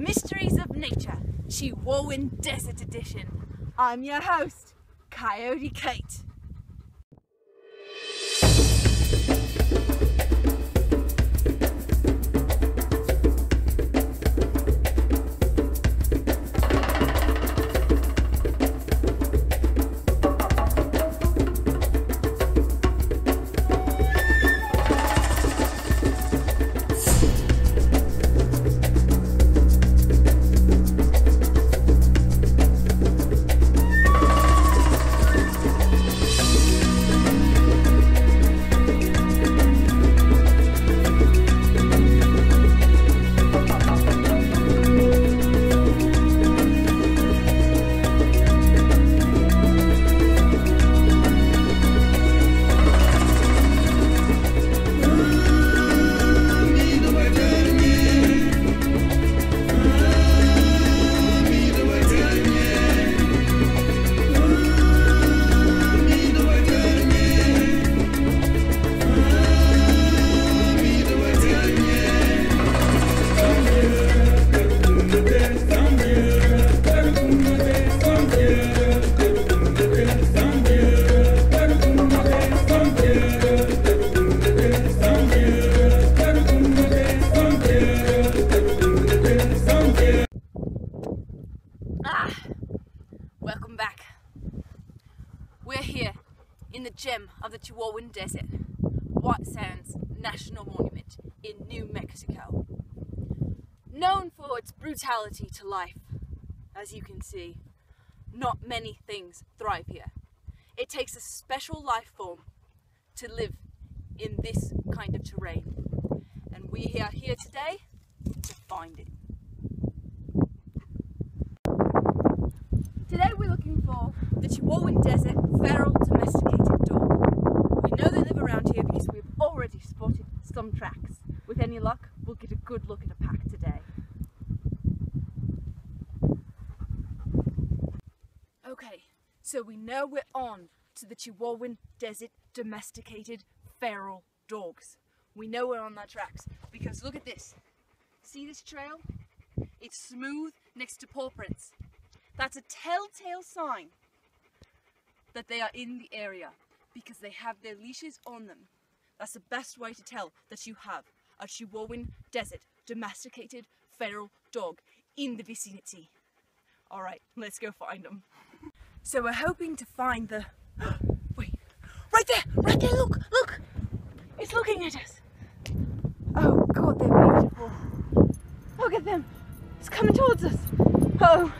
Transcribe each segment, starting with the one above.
Mysteries of Nature, Chihuahuan Desert Edition. I'm your host, Coyote Cate. Welcome back. We're here in the gem of the Chihuahuan Desert, White Sands National Monument in New Mexico. Known for its brutality to life, as you can see, not many things thrive here. It takes a special life form to live in this kind of terrain, and we are here today to find it. Today we're looking for the Chihuahuan Desert Feral Domesticated Dog. We know they live around here because we've already spotted some tracks. With any luck, we'll get a good look at a pack today. Okay, so we know we're on to the Chihuahuan Desert Domesticated Feral Dogs. We know we're on their tracks because look at this. See this trail? It's smooth next to paw prints. That's a telltale sign that they are in the area because they have their leashes on them. That's the best way to tell that you have a Chihuahuan Desert Domesticated Feral Dog in the vicinity. Alright, let's go find them. So we're hoping to find the... Wait, right there, look! It's looking at us. Oh God, they're beautiful. Look at them, it's coming towards us. Oh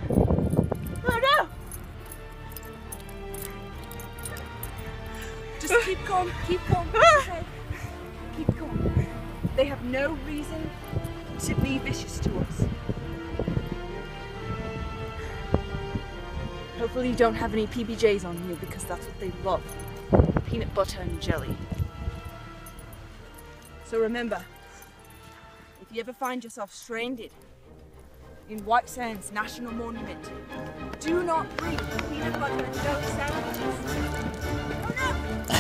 no! Just keep calm. Okay. Keep calm. They have no reason to be vicious to us. Hopefully you don't have any PBJs on you because that's what they love. Peanut butter and jelly. So remember, if you ever find yourself stranded in White Sands National Monument, do not bring peanut butter and jelly sandwiches. Oh no!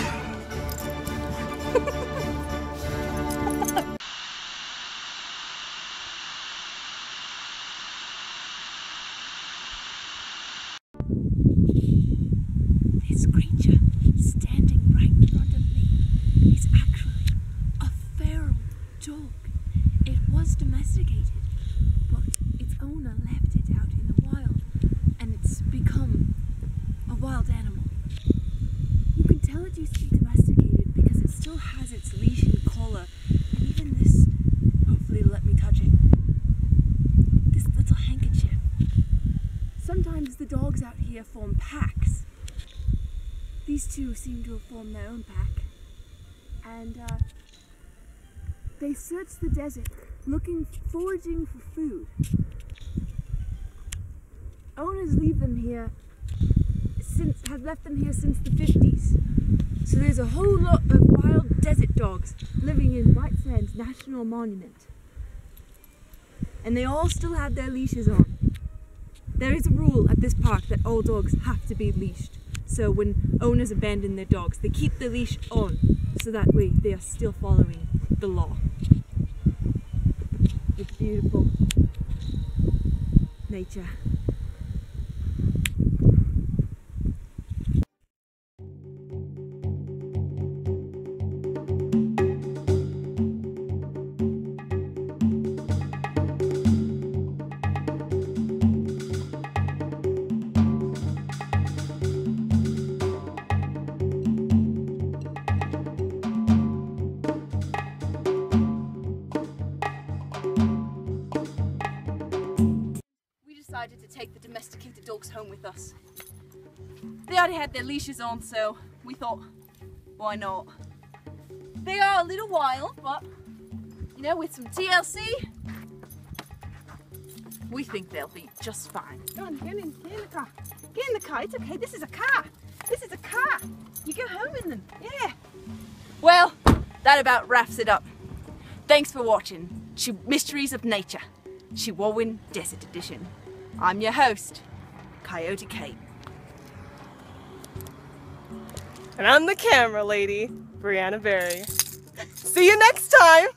This creature standing right in front of me is actually a feral dog. It was domesticated, but its owner left it out in the wild, and it's become a wild animal. You can tell it used to be domesticated because it still has its leash and collar, and even this, hopefully let me touch it, this little handkerchief. Sometimes the dogs out here form packs. These two seem to have formed their own pack, and they search the desert foraging for food. Owners leave them here have left them here since the 50s. So there's a whole lot of wild desert dogs living in White Sands National Monument. And they all still have their leashes on. There is a rule at this park that all dogs have to be leashed. So when owners abandon their dogs, they keep the leash on, so that way they are still following the law. It's beautiful. nature. Decided to take the domesticated dogs home with us. They already had their leashes on, so we thought, why not? They are a little wild, but you know, with some TLC, we think they'll be just fine. Go on, get in the car. Get in the car, it's okay, this is a car. This is a car. You go home in them, yeah. Well, that about wraps it up. Thanks for watching Mysteries of Nature, Chihuahuan Desert Edition. I'm your host, Coyote Cate. And I'm the camera lady, Brianna Berry. See you next time!